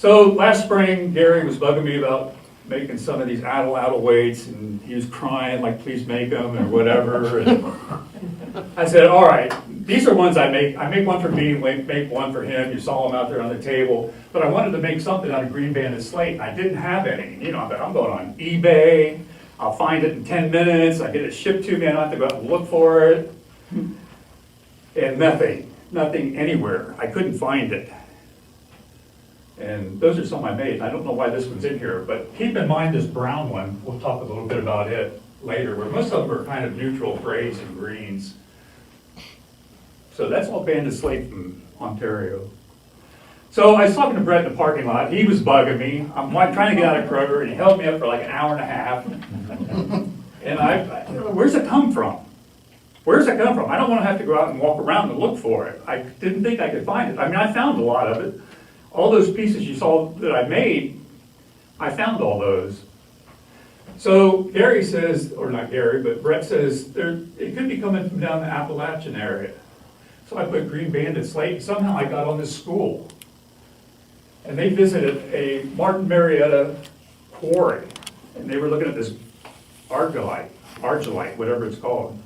So last spring, Gary was bugging me about making some of these idle weights, and he was crying like, please make them or whatever. And I said, all right, these are ones I make. I make one for me, make one for him. You saw them out there on the table. But I wanted to make something out of green banded slate. I didn't have any. You know, I'm going on eBay. I'll find it in 10 minutes. I get it shipped to me. I don't have to go out and look for it. And nothing anywhere. I couldn't find it. And those are some I made. I don't know why this one's in here, but keep in mind this brown one. We'll talk a little bit about it later, where most of them are kind of neutral grays and greens. So that's all banded slate from Ontario. So I was talking to Brett in the parking lot. He was bugging me. I'm trying to get out of Kroger, and he held me up for like an hour and a half. And where's it come from? Where's it come from? I don't want to have to go out and walk around and look for it. I didn't think I could find it. I mean, I found a lot of it. All those pieces you saw that I made, I found all those. So Gary says, or not Gary, but Brett says, it could be coming from down the Appalachian area. So I put green banded slate, and somehow I got on this school. And they visited a Martin Marietta quarry, and they were looking at this argillite, whatever it's called.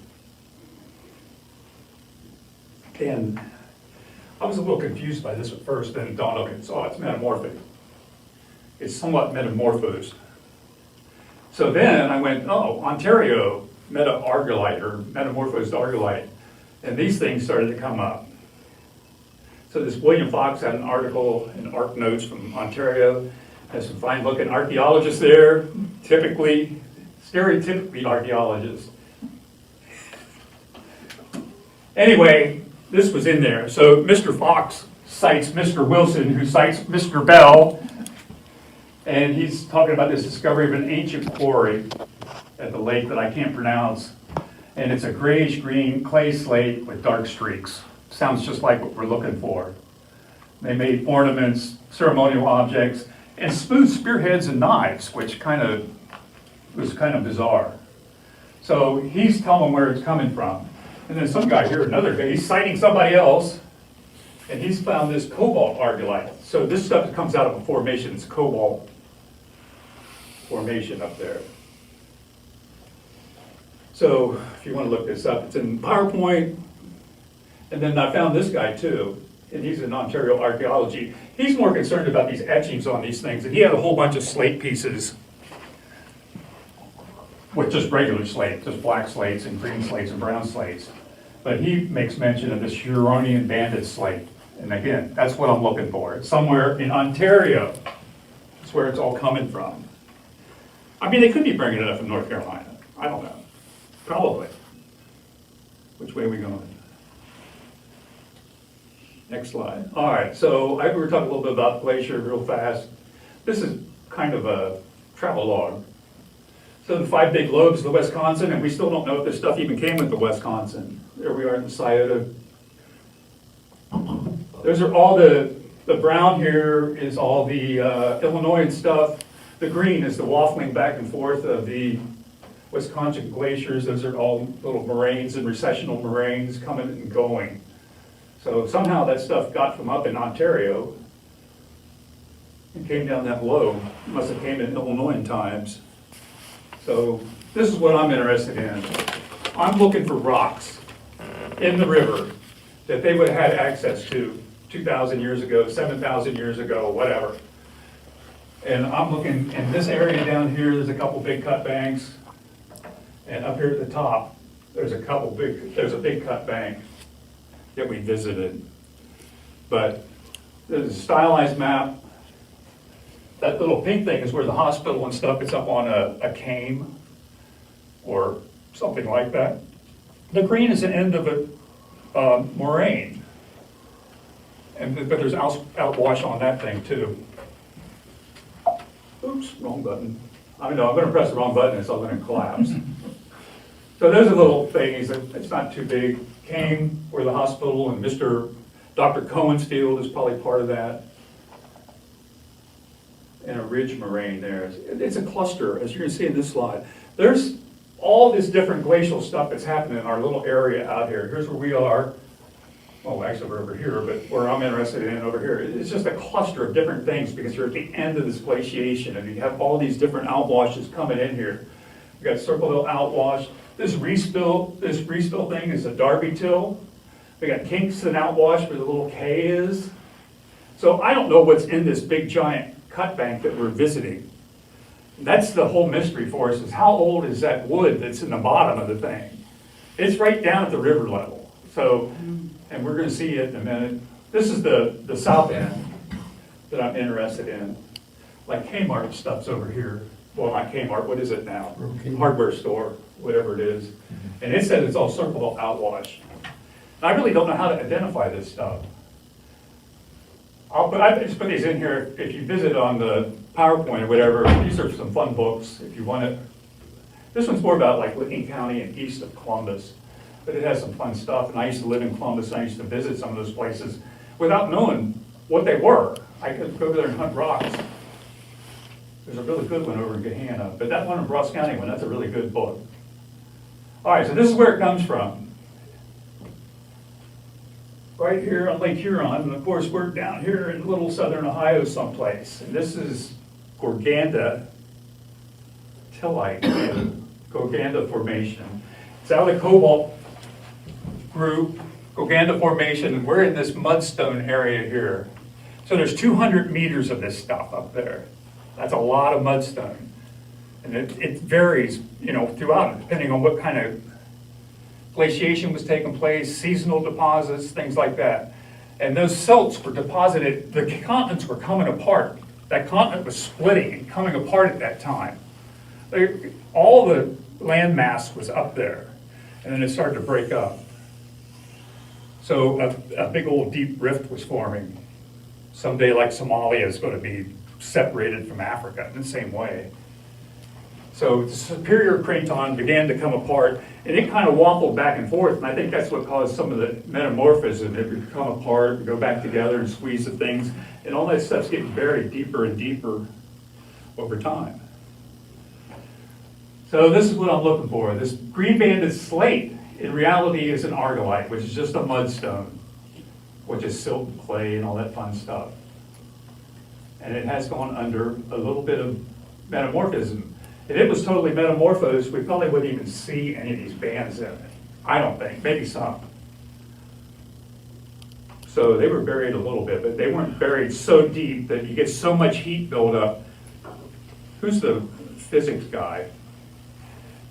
And I was a little confused by this at first, then it dawned on me, it's metamorphic. It's somewhat metamorphosed. So then I went, Ontario meta-argillite, or metamorphosed argillite, and these things started to come up. So this William Fox had an article in Arc Notes from Ontario, has some fine looking archaeologists there, stereotypically archaeologists. Anyway, this was in there. So Mr. Fox cites Mr. Wilson, who cites Mr. Bell, and he's talking about this discovery of an ancient quarry at the lake that I can't pronounce, and it's a grayish green clay slate with dark streaks. Sounds just like what we're looking for. They made ornaments, ceremonial objects, and smooth spearheads and knives, which was kind of bizarre. So he's telling where it's coming from. And then some guy here, another guy, he's citing somebody else, and he's found this cobalt argillite. So this stuff that comes out of a formation, it's cobalt formation up there. So if you want to look this up, it's in PowerPoint. And then I found this guy too, and he's in Ontario archaeology. He's more concerned about these etchings on these things, and he had a whole bunch of slate pieces with just regular slate, just black slates and green slates and brown slates. But he makes mention of this Huronian banded slate. And again, that's what I'm looking for. It's somewhere in Ontario. That's where it's all coming from. I mean, they could be bringing it up from North Carolina. I don't know. Probably. Which way are we going? Next slide. All right, so we were talking a little bit about Glacier real fast. This is kind of a travel log. So the 5 big lobes of the Wisconsin, and we still don't know if this stuff even came with the Wisconsin. There we are in the Scioto. Those are all the brown here is all the Illinois stuff. The green is the waffling back and forth of the Wisconsin glaciers. Those are all little moraines and recessional moraines coming and going. So somehow that stuff got from up in Ontario and came down that low. It must have came in Illinois times. So this is what I'm interested in. I'm looking for rocks in the river that they would have had access to 2,000 years ago, 7,000 years ago, whatever. And I'm looking in this area down here, there's a couple big cut banks. And up here at the top, there's a big cut bank that we visited. But there's a stylized map. That little pink thing is where the hospital and stuff is up on a cane or something like that. The green is the end of a moraine. But there's outwash on that thing too. Oops, wrong button. I know, I'm going to press the wrong button, it's all going to collapse. So those are little things, it's not too big. Came where the hospital and Dr. Cohen's field is probably part of that. And a ridge moraine there. It's a cluster, as you're going to see in this slide. There's all this different glacial stuff that's happening in our little area out here. Here's where we are well, actually we're over here, but where I'm interested in over here, it's just a cluster of different things because you're at the end of this glaciation and you have all these different outwashes coming in here. We got Circle Hill Outwash. This respill thing is a Darby Till. We got Kingston Outwash where the little K is. So I don't know what's in this big giant cut bank that we're visiting. That's the whole mystery for us, is how old is that wood that's in the bottom of the thing? It's right down at the river level. So, and we're gonna see it in a minute. This is the south end that I'm interested in. Like Kmart stuff's over here. Well, not Kmart, what is it now? Okay. Hardware store, whatever it is. And it says it's all Circle Hill Outwash. I really don't know how to identify this stuff. I just put these in here. If you visit on the PowerPoint or whatever, these are some fun books if you want it. This one's more about like Licking County and east of Columbus, but it has some fun stuff. And I used to live in Columbus, and I used to visit some of those places without knowing what they were. I could go over there and hunt rocks. There's a really good one over in Gahanna, but that one in Ross County one, that's a really good book. All right, so this is where it comes from. Right here on Lake Huron, and of course we're down here in little southern Ohio someplace. And this is Gorganda Tillite, Gorganda Formation. It's out of the Cobalt group, Gorganda Formation, and we're in this mudstone area here. So there's 200 meters of this stuff up there. That's a lot of mudstone. And it varies, you know, throughout, depending on what kind of glaciation was taking place, seasonal deposits, things like that. And those silts were deposited, the continents were coming apart. That continent was splitting and coming apart at that time. All the land mass was up there, and then it started to break up. So a big old deep rift was forming. Someday, like Somalia is going to be separated from Africa in the same way. So the superior craton began to come apart, and it kind of waffled back and forth, and I think that's what caused some of the metamorphism. It would come apart, go back together, and squeeze the things, and all that stuff's getting buried deeper and deeper over time. So this is what I'm looking for. This green banded slate, in reality, is an argillite, which is just a mudstone, which is silt and clay and all that fun stuff. And it has gone under a little bit of metamorphism. If it was totally metamorphosed, we probably wouldn't even see any of these bands in it. I don't think, maybe some. So they were buried a little bit, but they weren't buried so deep that you get so much heat buildup. Who's the physics guy?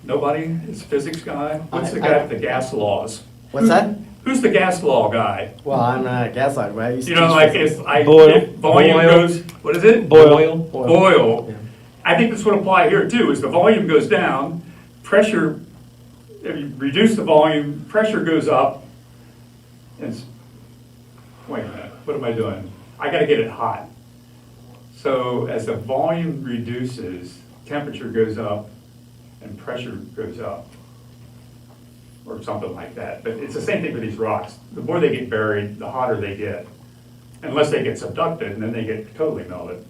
Nobody is physics guy? What's the guy with the gas laws? What's that? Who's the gas law guy? Well, I'm not a gas light, right? You know, like if volume goes, what is it? Boil. Yeah. I think this would apply here too, is the volume goes down, pressure, if you reduce the volume, pressure goes up. And wait a minute, what am I doing? I gotta get it hot. So as the volume reduces, temperature goes up and pressure goes up, or something like that. But it's the same thing with these rocks. The more they get buried, the hotter they get, unless they get subducted and then they get totally melted.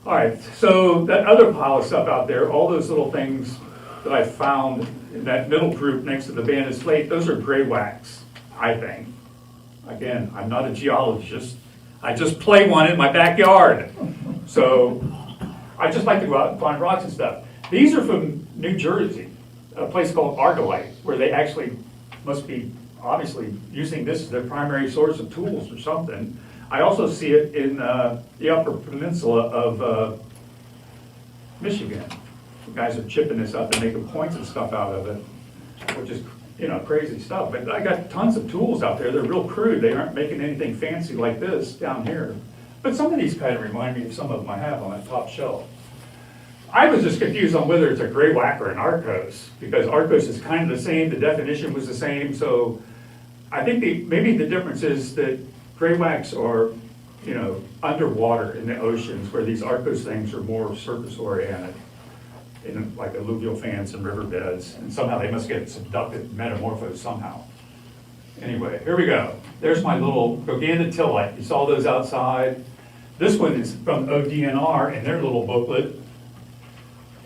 All right, so that other pile of stuff out there, all those little things that I found in that middle group next to the banded slate, those are gray wax, I think. Again, I'm not a geologist. I just play one in my backyard. So I just like to go out and find rocks and stuff. These are from New Jersey, a place called Argillite, where they actually must be obviously using this as their primary source of tools or something. I also see it in the Upper Peninsula of Michigan. The guys are chipping this up and making points and stuff out of it, which is, you know, crazy stuff. But I got tons of tools out there. They're real crude. They aren't making anything fancy like this down here. But some of these kind of remind me of some of them I have on that top shelf. I was just confused on whether it's a gray whack or an Arcos, because Arcos is kind of the same, the definition was the same, so I think maybe the difference is that gray whacks are, you know, underwater in the oceans, where these Arcos things are more surface oriented, in like alluvial fans and riverbeds, and somehow they must get subducted, metamorphosed somehow. Anyway, here we go. There's my little Gorganda Tillite. You saw those outside. This one is from ODNR in their little booklet.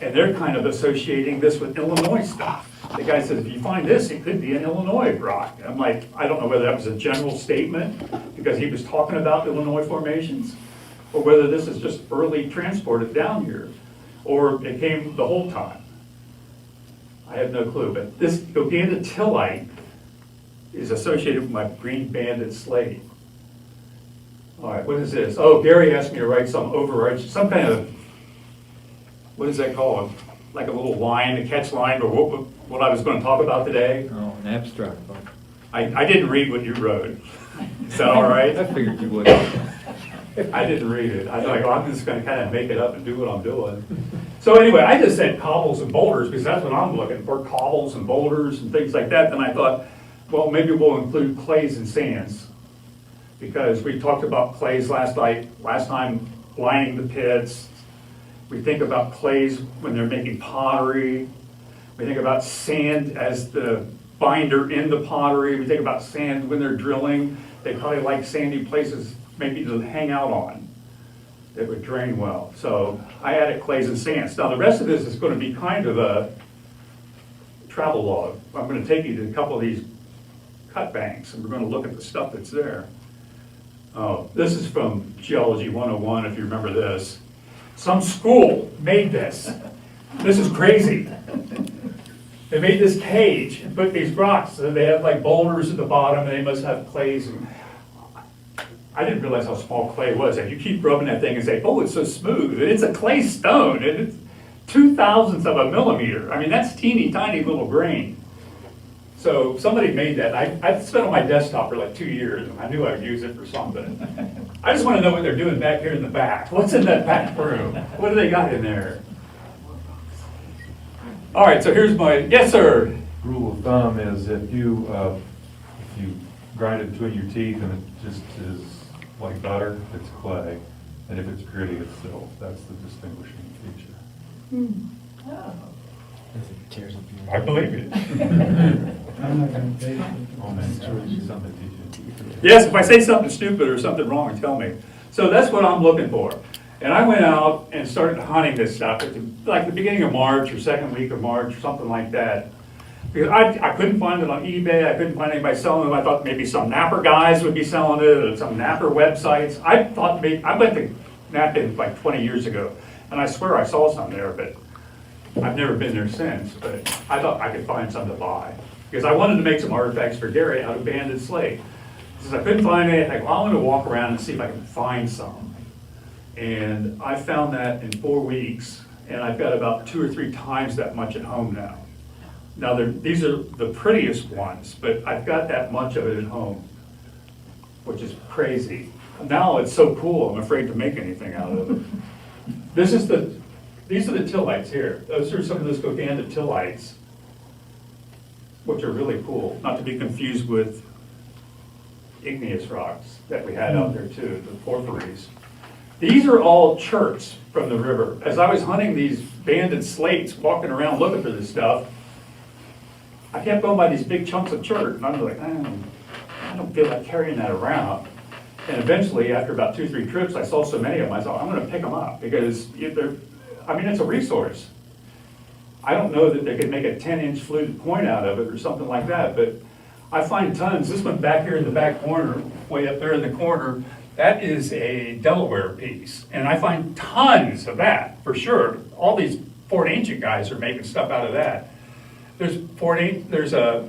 And they're kind of associating this with Illinois stuff. the guy said, if you find this, it could be an Illinois rock. And I'm like, I don't know whether that was a general statement because he was talking about Illinois formations, or whether this is just early transported down here, or it came the whole time. I have no clue, but this Ogandotillite is associated with my green banded slate. All right, what is this? Oh, Gary asked me to write some overarching, some kind of, what is that called? Like a little line, a catch line, or what I was going to talk about today. Oh, an abstract. I didn't read what you wrote. Is that all right? I figured you would. I didn't read it. I was like, well, I'm just going to kind of make it up and do what I'm doing. So anyway, I just said cobbles and boulders because that's what I'm looking for, cobbles and boulders and things like that. Then I thought, well, maybe we'll include clays and sands because we talked about clays last time, lining the pits. We think about clays when they're making pottery. We think about sand as the binder in the pottery. We think about sand when they're drilling. They probably like sandy places maybe to hang out on that would drain well. So I added clays and sands. Now the rest of this is going to be kind of a travel log. I'm going to take you to a couple of these cutbanks and we're going to look at the stuff that's there. Oh, this is from Geology 101 if you remember this. Some school made this. This is crazy. They made this cage and put these rocks. So they have like boulders at the bottom and they must have clays. And I didn't realize how small clay was. And you keep rubbing that thing and say, oh, it's so smooth. And it's a clay stone. And it's 0.002 of a millimeter. I mean, that's teeny tiny little grain. So somebody made that. I've spent on my desktop for like 2 years and I knew I would use it for something. I just want to know what they're doing back here in the back. What's in that back room? What do they got in there? All right, so here's my, yes, sir. Rule of thumb is if you grind it between your teeth and it just is like butter, it's clay. And if it's gritty, it's silt. That's the distinguishing feature. I believe it. I'm not gonna pay you. Oh man, something to teach you. Yes, if I say something stupid or something wrong, tell me. So that's what I'm looking for. And I went out and started hunting this stuff at the beginning of March or second week of March or something like that. Because I couldn't find it on eBay, I couldn't find anybody selling them. I thought maybe some napper guys would be selling it or some napper websites. I went to napping like 20 years ago and I swear I saw some there, but I've never been there since. But I thought I could find some to buy. Because I wanted to make some artifacts for Gary out of banded slate. Since I couldn't find anything, well, I'm going to walk around and see if I can find some. And I found that in 4 weeks, and I've got about 2 or 3 times that much at home now. Now, these are the prettiest ones, but I've got that much of it at home, which is crazy. Now it's so cool, I'm afraid to make anything out of it. These are the tillites here. Those are some of those Ogandotilites, which are really cool, not to be confused with igneous rocks that we had out there too, the porphyries. These are all cherts from the river. As I was hunting these banded slates, walking around looking for this stuff, I kept going by these big chunks of chert, and I was like, I don't feel like carrying that around. And eventually, after about 2 or 3 trips, I saw so many of them, I thought, I'm gonna pick them up, because it's a resource. I don't know that they could make a 10-inch fluted point out of it or something like that, but I find tons. This one back here in the back corner, way up there in the corner, that is a Delaware piece. And I find tons of that, for sure. All these Fort Ancient guys are making stuff out of that. There's a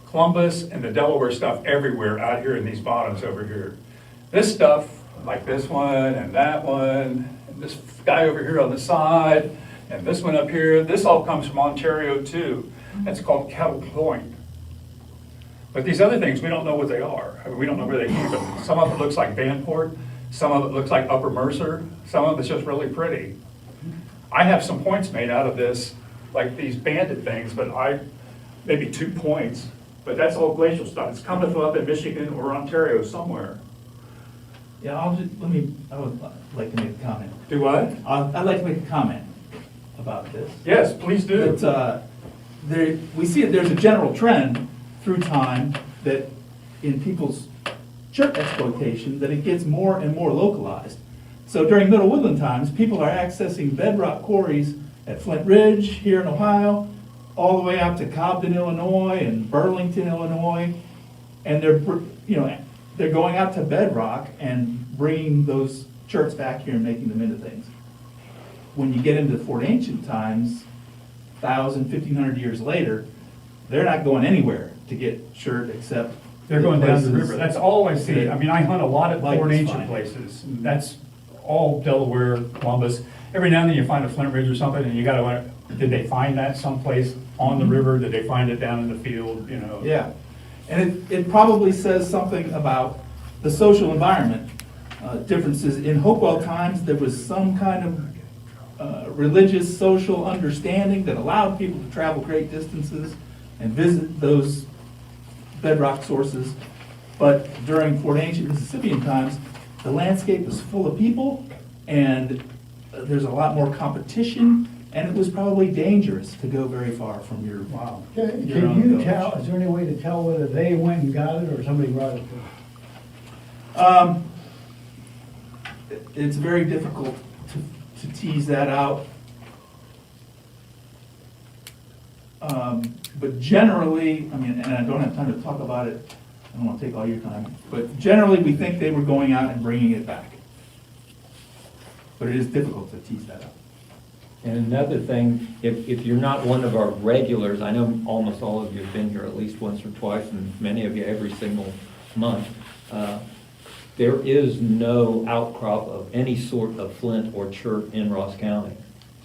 Columbus and the Delaware stuff everywhere out here in these bottoms over here. This stuff, like this one and that one, and this guy over here on the side, and this one up here, this all comes from Ontario too. That's called Kettle Point. But these other things, we don't know what they are. I mean, we don't know where they came from. Some of it looks like Vanport, some of it looks like Upper Mercer, some of it's just really pretty. I have some points made out of this, like these banded things, but maybe 2 points, but that's all glacial stuff. It's coming from up in Michigan or Ontario somewhere. Yeah, I would like to make a comment. Do what? I'd like to make a comment about this. Yes, please do. That we see that there's a general trend through time that in people's chert exploitation that it gets more and more localized. So during Middle Woodland times, people are accessing bedrock quarries at Flint Ridge here in Ohio, all the way out to Cobden, Illinois, and Burlington, Illinois, and they're going out to bedrock and bringing those cherts back here and making them into things. When you get into Fort Ancient times, 1,000, 1,500 years later, they're not going anywhere to get chert except. They're going down the places river. That's all I see. I mean, I hunt a lot at Like Fort it's Ancient fine. places. That's all Delaware, Columbus. Every now and then you find a flint ridge or something and you gotta wonder, did they find that someplace on the river? Did they find it down in the field, you know? Yeah, and it probably says something about the social environment. Differences. In Hopewell times, there was some kind of religious, social understanding that allowed people to travel great distances and visit those bedrock sources. But during Fort Ancient Mississippian times, the landscape was full of people, and there's a lot more competition, and it was probably dangerous to go very far from your, Wow. Can your own you village. tell, is there any way to tell whether they went and got it or somebody brought it to them? It's very difficult to tease that out. But generally, I mean, and I don't have time to talk about it, I don't want to take all your time, but generally, we think they were going out and bringing it back. But it is difficult to tease that out. And another thing, if you're not one of our regulars, I know almost all of you have been here at least once or twice, and many of you every single month, there is no outcrop of any sort of flint or chert in Ross County.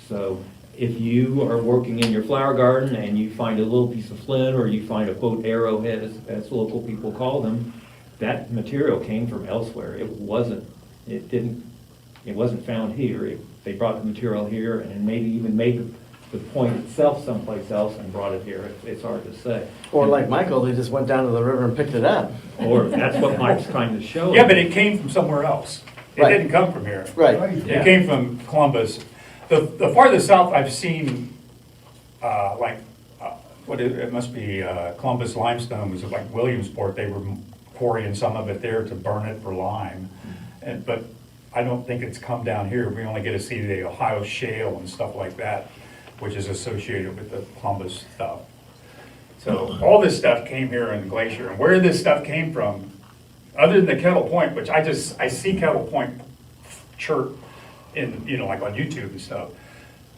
So if you are working in your flower garden and you find a little piece of flint, or you find a quote arrowhead, as local people call them, that material came from elsewhere. It wasn't found here. They brought the material here and maybe even made the point itself someplace else and brought it here. It's hard to say. Or like Michael, they just went down to the river and picked it up. Or that's what Mike's trying to show. Yeah, but it came from somewhere else. It Right. didn't come from here. Right. It came from Columbus. The farthest south I've seen, it must be Columbus limestone, was like Williamsport. They were quarrying some of it there to burn it for lime. But I don't think it's come down here. We only get to see the Ohio shale and stuff like that, which is associated with the Columbus stuff. So all this stuff came here in Glacier. And where this stuff came from, other than the Kettle Point, which I see Kettle Point chert in, like on YouTube and stuff,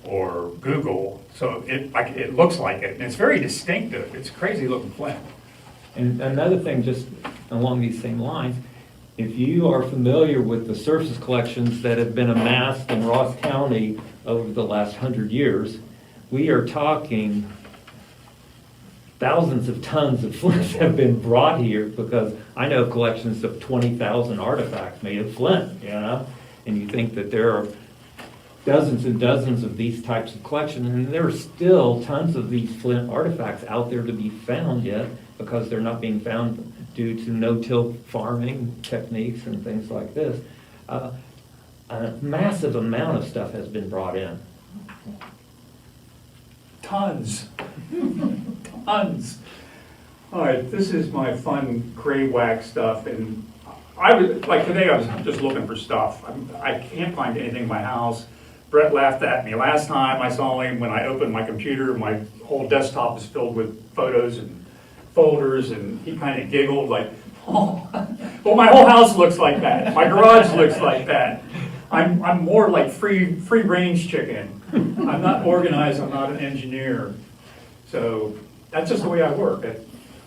or Google, so it looks like it, and it's very distinctive. It's crazy looking flint. And another thing, just along these same lines, if you are familiar with the surface collections that have been amassed in Ross County over the last 100 years, we are talking thousands of tons of flints have been brought here, because I know collections of 20,000 artifacts made of flint, and you think that there are dozens and dozens of these types of collections, and there are still tons of these flint artifacts out there to be found yet, because they're not being found due to no-till farming techniques and things like this. A massive amount of stuff has been brought in. Tons. Tons. All right, this is my fun gray wax stuff, and today I was just looking for stuff. I can't find anything in my house. Brett laughed at me last time I saw him. When I opened my computer, my whole desktop is filled with photos and folders, and he kind of giggled like, oh, well, my whole house looks like that. My garage looks like that. I'm more like free range chicken. I'm not organized, I'm not an engineer. So that's just the way I work.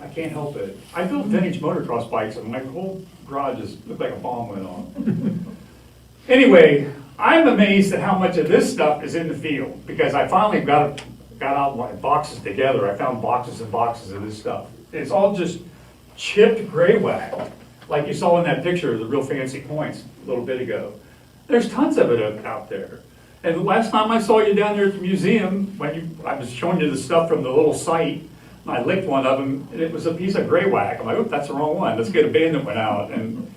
I can't help it. I built vintage motocross bikes, and my whole garage just looked like a bomb went on. Anyway, I'm amazed at how much of this stuff is in the field, because I finally got out my boxes together. I found boxes and boxes of this stuff. It's all just chipped gray wax, like you saw in that picture of the real fancy points a little bit ago. There's tons of it out there. And the last time I saw you down there at the museum, I was showing you the stuff from the little site, and I licked one of them, and it was a piece of gray wax. I'm like, oop, that's the wrong one. Let's get a band that went out. And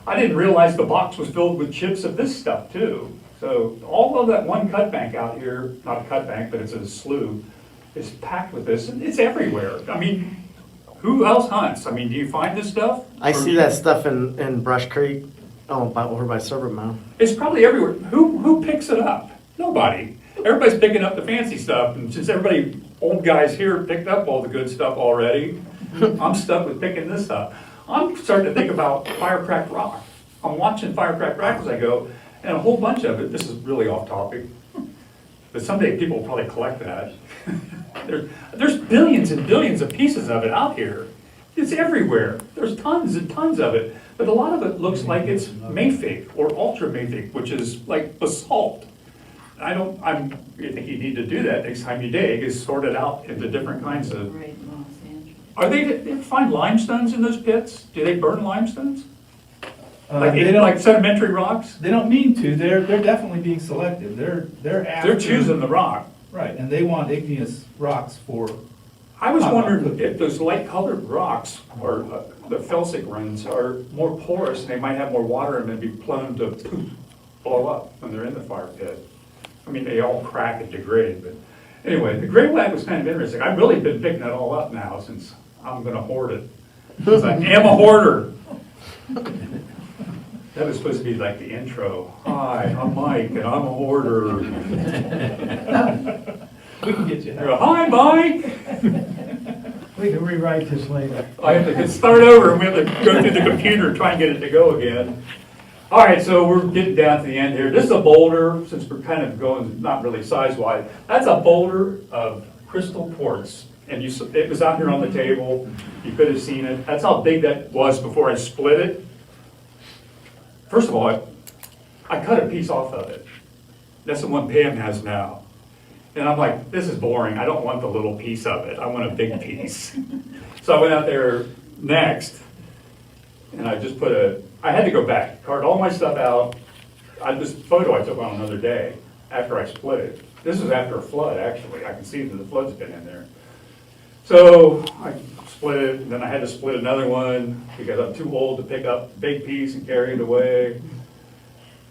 I didn't realize the box was filled with chips of this stuff too. So all of that one cut bank out here, not a cut bank, but it's a slough, is packed with this, and it's everywhere. I mean, who else hunts? I mean, do you find this stuff? I Or- see that stuff in Brush Creek, over by Serpent Mound. It's probably everywhere. Who picks it up? Nobody. Everybody's picking up the fancy stuff, and since everybody old guys here picked up all the good stuff already. I'm stuck with picking this up. I'm starting to think about firecracked rock. I'm watching firecracked rock as I go, and a whole bunch of it, this is really off topic, but someday people will probably collect that. There's billions and billions of pieces of it out here. It's everywhere. There's tons and tons of it, but a lot of it looks like it's mafic or ultramafic, which is like basalt. I think you need to do that next time you dig, is sort it out into different kinds of. Right, Los Angeles. Are they find limestones in those pits? Do they burn limestones? They Like don't, sedimentary rocks? they don't mean to, they're definitely being selective, they're after. They're choosing the rock. Right, and they want igneous rocks for, I was wondering if those light colored rocks or the felsic runs are more porous and they might have more water and they'd be prone to poof, blow up when they're in the fire pit. I mean, they all crack and degrade, but anyway, the gray wax was kind of interesting. I've really been picking it all up now since I'm gonna hoard it. 'Cause I am a hoarder. That was supposed to be like the intro. Hi, I'm Mike and I'm a hoarder. we can get you You're help. a, Hi, Mike. We can rewrite this later. I have to start over and we have to go through the computer and try and get it to go again. All right, so we're getting down to the end here. This is a boulder, since we're kind of going, not really size-wise. That's a boulder of crystal quartz. And it was out here on the table. You could have seen it. That's how big that was before I split it. First of all, I cut a piece off of it. That's the one Pam has now. And I'm like, this is boring. I don't want the little piece of it. I want a big piece. So I went out there next, and I just I had to go back, cart all my stuff out. This photo I took on another day after I split it. This is after a flood, actually. I can see that the flood's been in there. So I split it, and then I had to split another one because I'm too old to pick up a big piece and carry it away.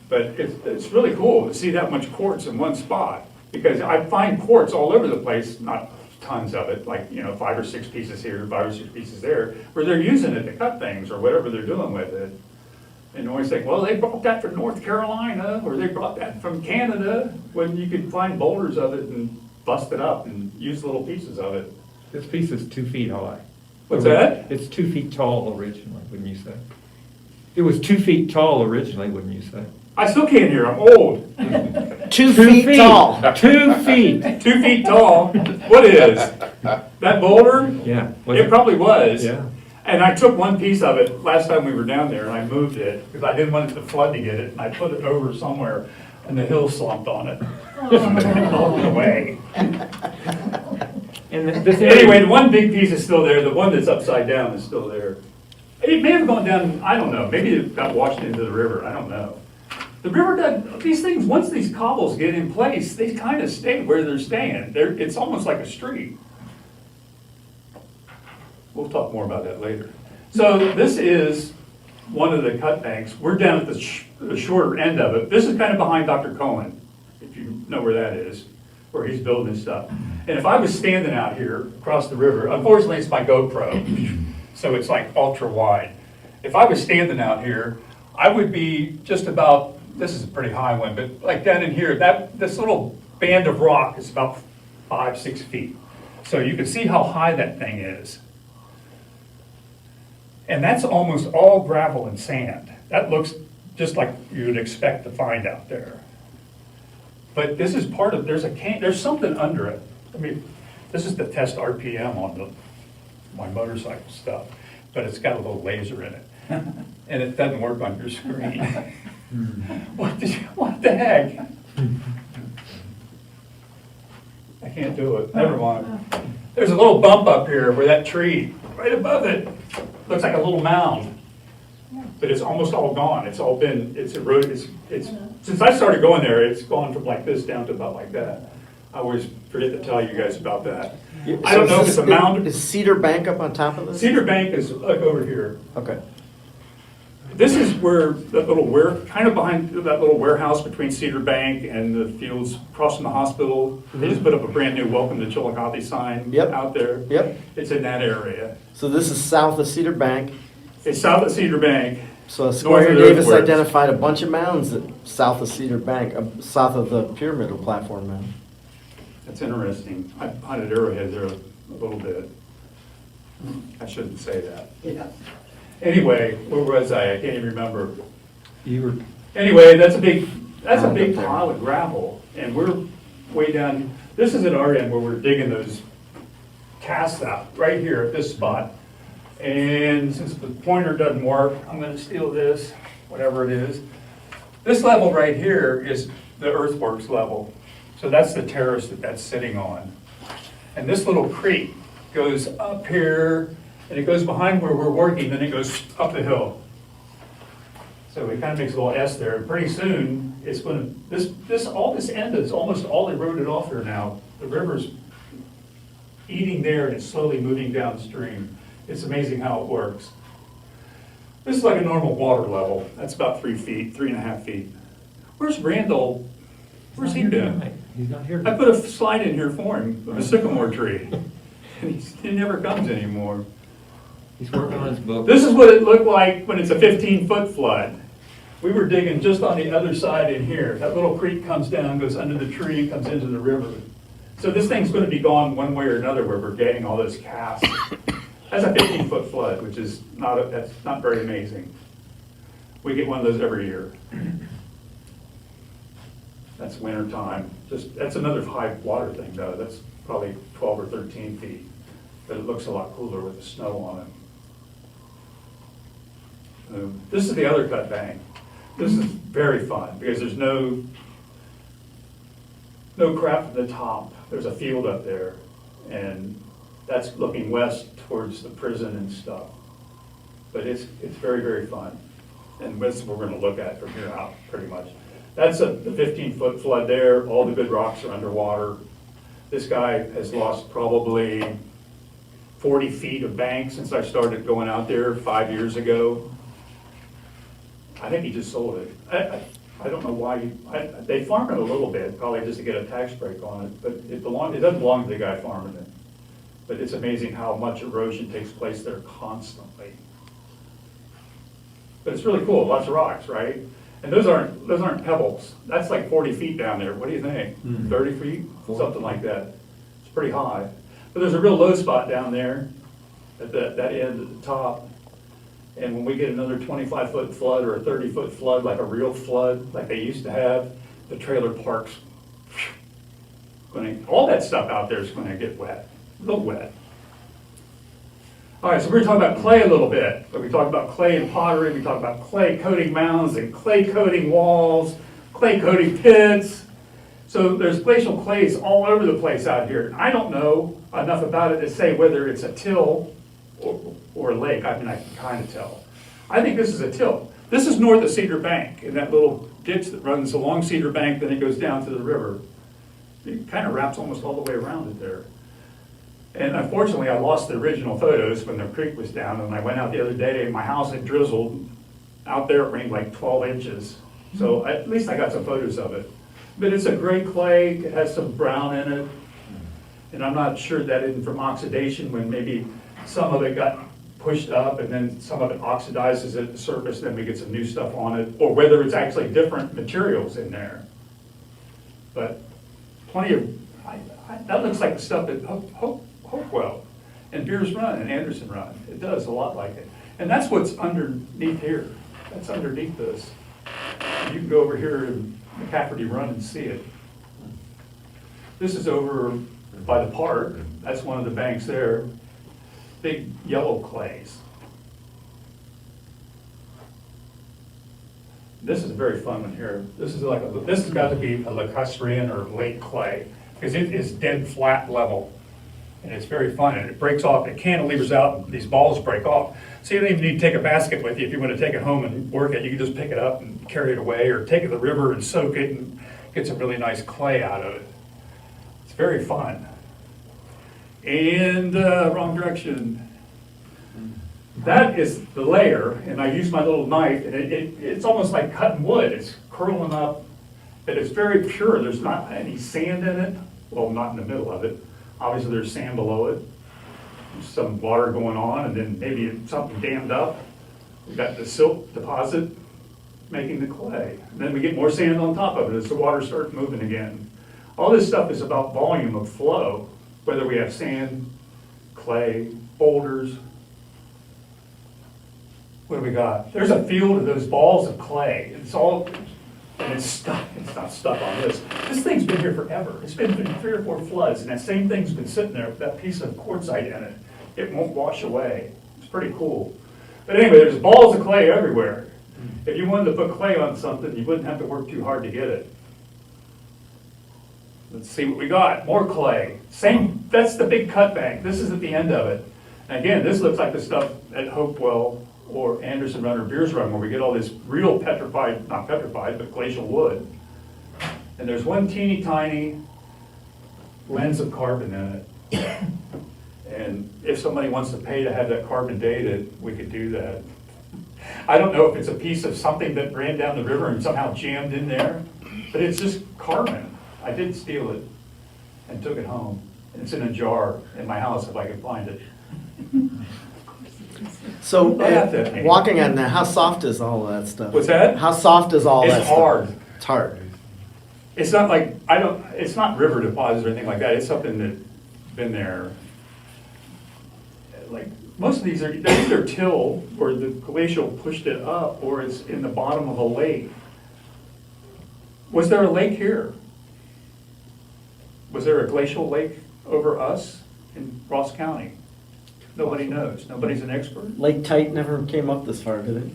But it's really cool to see that much quartz in one spot, because I find quartz all over the place, not tons of it, like, 5 or 6 pieces here, 5 or 6 pieces there, where they're using it to cut things or whatever they're doing with it. And you always think, well, they brought that from North Carolina, or they brought that from Canada, when you could find boulders of it and bust it up and use little pieces of it. This piece is 2 feet high. What's that? It's 2 feet tall originally, wouldn't you say? It was 2 feet tall originally, wouldn't you say? I still can't hear, I'm old. 2 feet tall. 2 feet. 2 feet tall. What is? That boulder? Yeah. Was It probably was. Yeah. And I took one piece of it last time we were down there and I moved it because I didn't want it to flood to get it. And I put it over somewhere and the hill slumped on it. All the way. And this area- Anyway, the one big piece is still there. The one that's upside down is still there. It may have gone down, I don't know. Maybe it got washed into the river. I don't know. The river does, these things, once these cobbles get in place, they kind of stay where they're staying. It's almost like a street. We'll talk more about that later. So this is one of the cut banks. We're down at the shorter end of it. This is kind of behind Dr. Cohen, if you know where that is, where he's building his stuff. And if I was standing out here across the river, unfortunately it's my GoPro, so it's like ultra wide. If I was standing out here, I would be just about, this is a pretty high one, but like down in here, this little band of rock is about 5-6 feet. So you can see how high that thing is. And that's almost all gravel and sand. That looks just like you would expect to find out there. But this is part of, there's something under it. I mean, this is the test RPM on my motorcycle stuff, but it's got a little laser in it. And it doesn't work on your screen. What the heck? I can't do it, never mind. There's a little bump up here where that tree, right above it, looks like a little mound. But it's almost all gone. It's all been, it's eroded, since I started going there, it's gone from like this down to about like that. I always forget to tell you guys about that. I don't know if it's a mound. Is Cedar Bank up on top of this? Cedar Bank is like over here. Okay. This is where that little kind of behind that little warehouse between Cedar Bank and the fields across from the hospital. They just put up a brand new "Welcome to Chillicothe" sign out there. Yep. It's in that area. So this is south of Cedar Bank. It's south of Cedar Bank. So North Squire of the Davis Earthworks. identified a bunch of mounds south of Cedar Bank, south of the pyramidal platform mound. That's interesting. I hunted arrowhead there a little bit. I shouldn't say that. Yeah. Anyway, where was I? I can't even remember. You were, Anyway, that's a big pile of gravel, and we're way down, this is at our end where we're digging those casts out, right here at this spot. And since the pointer doesn't work, I'm gonna steal this, whatever it is. This level right here is the earthworks level. So that's the terrace that that's sitting on. And this little creek goes up here, and it goes behind where we're working, then it goes up the hill. So it kind of makes a little S there. Pretty soon, it's gonna, all this end is almost all eroded off there now. The river's eating there and it's slowly moving downstream. It's amazing how it works. This is like a normal water level. That's about 3 feet, 3.5 feet. Where's Randall? Where's he been? he's not here. I put a slide in here for him, of a sycamore tree. And he never comes anymore. He's working on his book. This is what it looked like when it's a 15-foot flood. We were digging just on the other side in here. That little creek comes down, goes under the tree, and comes into the river. So this thing's gonna be gone one way or another where we're getting all those casts. That's a 15-foot flood, which is that's not very amazing. We get one of those every year. That's winter time. That's another high water thing though. That's probably 12 or 13 feet, but it looks a lot cooler with the snow on it. This is the other cut bank. This is very fun because there's no crap at the top. There's a field up there, and that's looking west towards the prison and stuff. But it's very, very fun. And that's what we're gonna look at from here out, pretty much. That's the 15-foot flood there. All the good rocks are underwater. This guy has lost probably 40 feet of bank since I started going out there 5 years ago. I think he just sold it. I don't know why. They farm it a little bit, probably just to get a tax break on it, but it doesn't belong to the guy farming it. But it's amazing how much erosion takes place there constantly. But it's really cool, lots of rocks, right? And those aren't pebbles. That's like 40 feet down there. What do you think? 30 feet? Something like that. It's pretty high. But there's a real low spot down there at that end at the top. And when we get another 25-foot flood or a 30-foot flood, like a real flood, like they used to have, the trailer parks, all that stuff out there is going to get wet, a little wet. All right, so we're talking about clay a little bit. So we talked about clay and pottery, we talked about clay coating mounds and clay coating walls, clay coating pits. So there's glacial clays all over the place out here. I don't know enough about it to say whether it's a till or a lake. I mean, I can kind of tell. I think this is a till. This is north of Cedar Bank, in that little ditch that runs along Cedar Bank, then it goes down to the river. It kind of wraps almost all the way around it there. And unfortunately, I lost the original photos when the creek was down, and I went out the other day, and my house had drizzled. Out there, it rained like 12 inches. So at least I got some photos of it. But it's a gray clay, it has some brown in it. And I'm not sure that isn't from oxidation, when maybe some of it got pushed up and then some of it oxidizes at the surface, then we get some new stuff on it, or whether it's actually different materials in there. But plenty of, that looks like the stuff that Hopewell and Beers Run and Anderson Run. It does a lot like it. And that's what's underneath here. That's underneath this. You can go over here in McCafferty Run and see it. This is over by the park. That's one of the banks there. Big yellow clays. This is a very fun one here. This has got to be a lacustrine or lake clay, because it is dead flat level. And it's very fun, and it breaks off, it cantilevers out, and these balls break off. So you don't even need to take a basket with you if you want to take it home and work it. You can just pick it up and carry it away, or take it to the river and soak it and get some really nice clay out of it. It's very fun. And wrong direction. That is the layer, and I use my little knife, and it's almost like cutting wood. It's curling up, but it's very pure. There's not any sand in it. Well, not in the middle of it. Obviously, there's sand below it. There's some water going on, and then maybe something dammed up. We've got the silt deposit making the clay. And then we get more sand on top of it as the water starts moving again. All this stuff is about volume of flow, whether we have sand, clay, boulders. What do we got? There's a field of those balls of clay. It's all, and it's stuck, it's not stuck on this. This thing's been here forever. It's been through 3 or 4 floods, and that same thing's been sitting there with that piece of quartzite in it. It won't wash away. It's pretty cool. But anyway, there's balls of clay everywhere. If you wanted to put clay on something, you wouldn't have to work too hard to get it. Let's see what we got. More clay. Same, that's the big cut bank. This is at the end of it. And again, this looks like the stuff at Hopewell or Anderson Run or Beers Run where we get all this real petrified, not petrified, but glacial wood. And there's one teeny tiny lens of carbon in it. And if somebody wants to pay to have that carbon dated, we could do that. I don't know if it's a piece of something that ran down the river and somehow jammed in there, but it's just carbon. I did steal it and took it home. And it's in a jar in my house if I can find it. So, Laugh at me. walking on that, how soft is all that stuff? What's that? How soft is all that It's stuff? hard. It's hard. It's not like, it's not river deposits or anything like that. It's something that's been there. Like, most of these are, they're either till or the glacial pushed it up or it's in the bottom of a lake. Was there a lake here? Was there a glacial lake over us in Ross County? Nobody knows. Nobody's an expert. Lake Tight never came up this far, did it?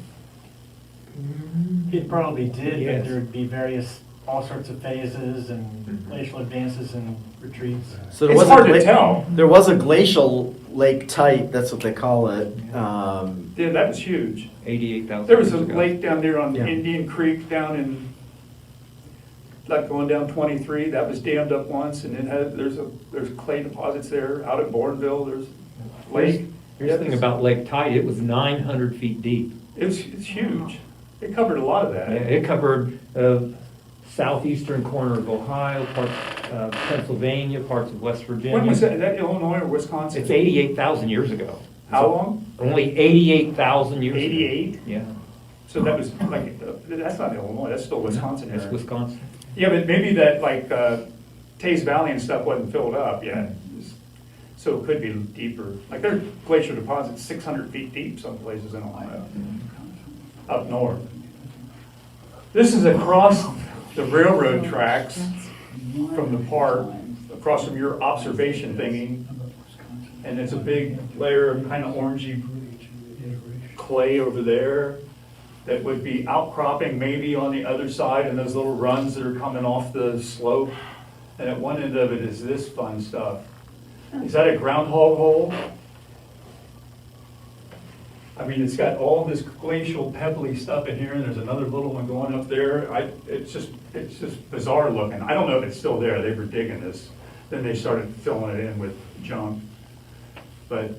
It probably did, Yes. but there'd be all sorts of phases and glacial advances and retreats. So there It's was a hard to gla- tell. There was a glacial Lake Tight, that's what they call it. Yeah, that was huge. 88,000 There was a years ago. lake down there on Yeah. Indian Creek down in, like going down 23, that was dammed up once, and it had, there's clay deposits there. Out at Bourneville, there's lake. Here's the thing about Lake Tide, it was 900 feet deep. It's huge. It covered a lot of Yeah, that. it covered southeastern corner of Ohio, parts of Pennsylvania, parts of West Virginia. When was that, is that Illinois or Wisconsin? It's 88,000 years ago. How long? Only 88,000 years ago. 88? Yeah, So that was like, that's not Illinois, that's still Wisconsin that's area. Wisconsin. Yeah, but maybe that like Taze Valley and stuff wasn't filled up yet. So it could be deeper. Like there are glacier deposits 600 feet deep some places in Ohio, up north. This is across the railroad tracks from the park, across from your observation thingy. And it's a big layer of kind of orangey clay over there that would be outcropping maybe on the other side and those little runs that are coming off the slope. And at one end of it is this fun stuff. Is that a groundhog hole? I mean, it's got all this glacial pebbly stuff in here, and there's another little one going up there. It's just bizarre looking. I don't know if it's still there. They were digging this. Then they started filling it in with junk. But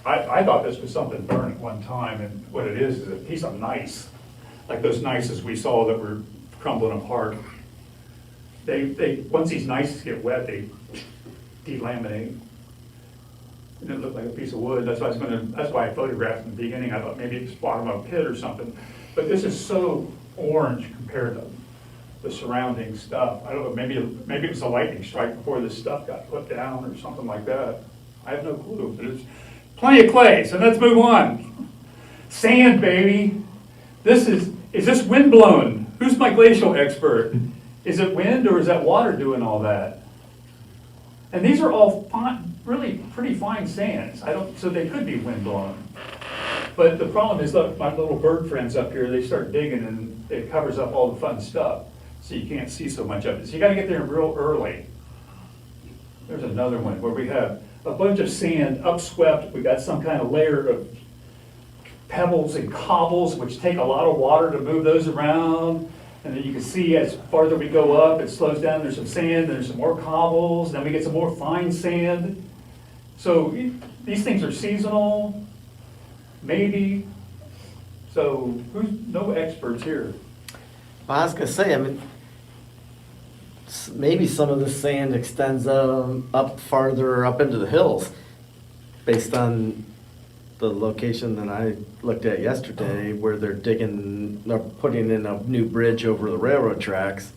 I thought this was something burned at one time, and what it is a piece of gneiss. Like those gneisses we saw that were crumbling apart. They once these gneisses get wet, they delaminate. It didn't look like a piece of wood. That's why I photographed in the beginning. I thought maybe it's bottom of a pit or something. But this is so orange compared to the surrounding stuff. I don't know, maybe it was a lightning strike before this stuff got put down or something like that. I have no clue, but it's plenty of clay, so let's move on. Sand, baby. Is this wind blown? Who's my glacial expert? Is it wind or is that water doing all that? And these are all fine, really pretty fine sands. So they could be wind blown. But the problem is, look, my little bird friends up here, they start digging and it covers up all the fun stuff. So you can't see so much of it. So you gotta get there real early. There's another one where we have a bunch of sand upswept. We got some kind of layer of pebbles and cobbles, which take a lot of water to move those around. And then you can see as farther we go up, it slows down. There's some sand, there's some more cobbles, then we get some more fine sand. So these things are seasonal, maybe. So no experts here. Well, I was gonna say, I mean, maybe some of the sand extends up farther up into the hills, based on the location that I looked at yesterday, where they're putting in a new bridge over the railroad tracks.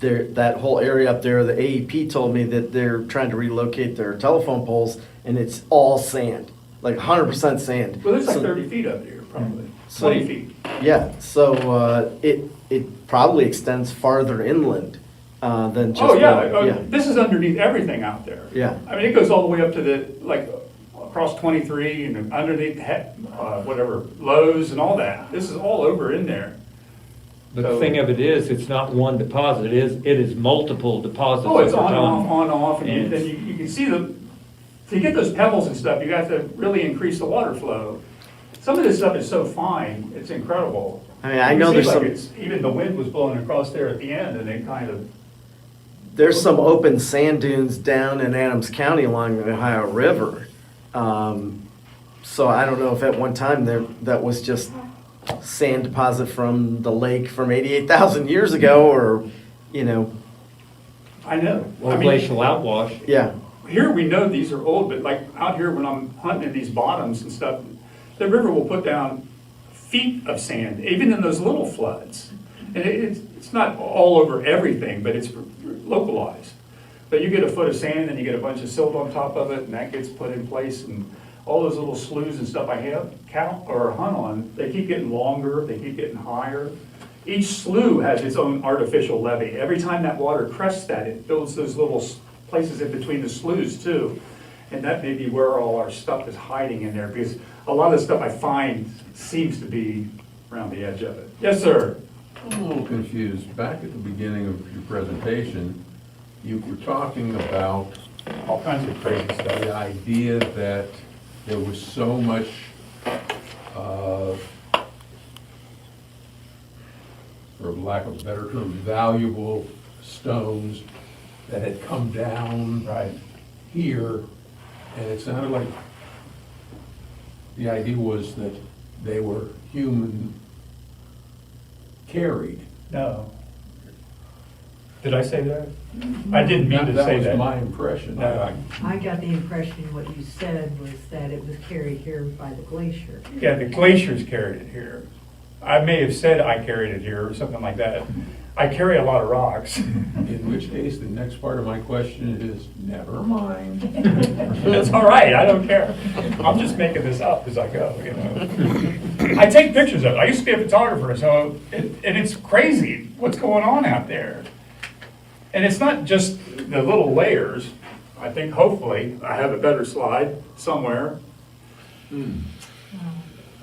that whole area up there, the AEP told me that they're trying to relocate their telephone poles, and it's all sand, like 100% sand. Well, there's like So- 30 feet up here, probably, So- 20 feet. Yeah, so it probably extends farther inland than just. Oh, yeah, yeah. this is underneath everything out there. Yeah. I mean, it goes all the way up to the, like, across 23 and underneath, whatever, Lowe's and all that. This is all over in there. But the thing of it is, it's not one deposit, it is multiple deposits Oh, it's over on and off, time. on and off, and And then you can see to get those pebbles and stuff, you have to really increase the water flow. Some of this stuff is so fine, it's incredible. I mean, I You know can there's see, like, some, it's- even the wind was blowing across there at the end, and it kind of, there's some open sand dunes down in Adams County along the Ohio River. So I don't know if at one time that was just sand deposit from the lake from 88,000 years ago, or, you know, I know. Or I mean, glacial outwash. yeah. here we know these are old, but like out here when I'm hunting in these bottoms and stuff, the river will put down feet of sand, even in those little floods. And it's not all over everything, but it's localized. But you get a foot of sand and you get a bunch of silt on top of it, and that gets put in place, and all those little sloughs and stuff I have count or hunt on, they keep getting longer, they keep getting higher. Each slough has its own artificial levee. Every time that water crests that, it builds those little places in between the sloughs too. And that may be where all our stuff is hiding in there, because a lot of the stuff I find seems to be around the edge of it. Yes, sir. I'm a little confused. Back at the beginning of your presentation, you were talking about All kinds of crazy stuff. the idea that there was so much, for lack of a better term, valuable stones that had come down Right. here, and it sounded like the idea was that they were human carried. No. Did I say that? I didn't mean to say That that. was my impression. No. I got the impression what you said was that it was carried here by the glacier. Yeah, the glaciers carried it here. I may have said I carried it here or something like that. I carry a lot of rocks. In which case, the next part of my question is, never mind. It's all right, I don't care. I'm just making this up as I go, you know. I take pictures of it. I used to be a photographer, so, and it's crazy what's going on out there. And it's not just the little layers. I think hopefully, I have a better slide somewhere.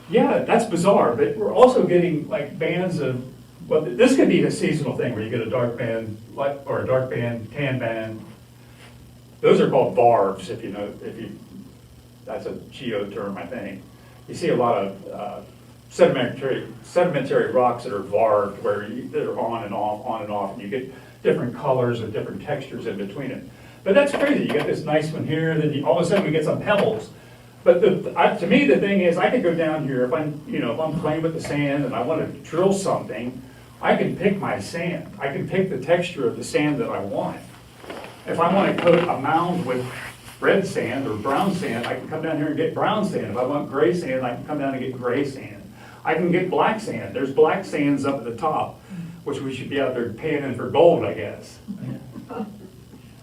Yeah, that's bizarre, but we're also getting like bands of, well, this could be a seasonal thing where you get a dark band, or a dark band, tan band. Those are called varves, if you know, that's a geo term, I think. You see a lot of sedimentary rocks that are varved, that are on and off, and you get different colors and different textures in between it. But that's crazy, you get this nice one here, then all of a sudden we get some pebbles. But to me, the thing is, I could go down here, if I'm playing with the sand and I want to drill something, I can pick my sand. I can pick the texture of the sand that I want. If I want to coat a mound with red sand or brown sand, I can come down here and get brown sand. If I want gray sand, I can come down and get gray sand. I can get black sand. There's black sands up at the top, which we should be out there panning for gold, I guess.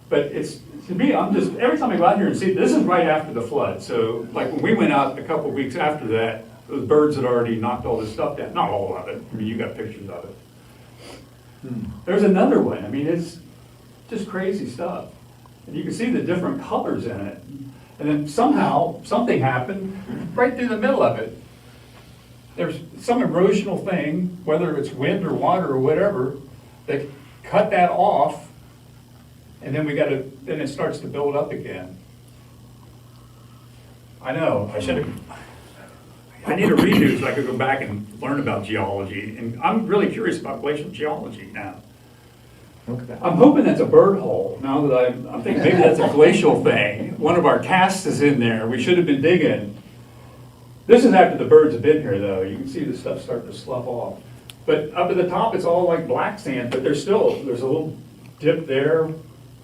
But it's, to me, every time I go out here and see, this is right after the flood. So like when we went out a couple of weeks after that, those birds had already knocked all this stuff down. Not all of it. I mean, you got pictures of it. There's another one. I mean, it's just crazy stuff. And you can see the different colors in it. And then somehow, something happened right through the middle of it. There's some erosional thing, whether it's wind or water or whatever, that cut that off. And then then it starts to build up again. I know, I need a redo so I could go back and learn about geology. And I'm really curious about glacial geology now. Okay. I'm hoping that's a bird hole, now that I'm thinking maybe that's a glacial thing. One of our casts is in there, we should have been digging. This is after the birds have been here though, you can see the stuff starting to slough off. But up at the top, it's all like black sand, but there's a little dip there,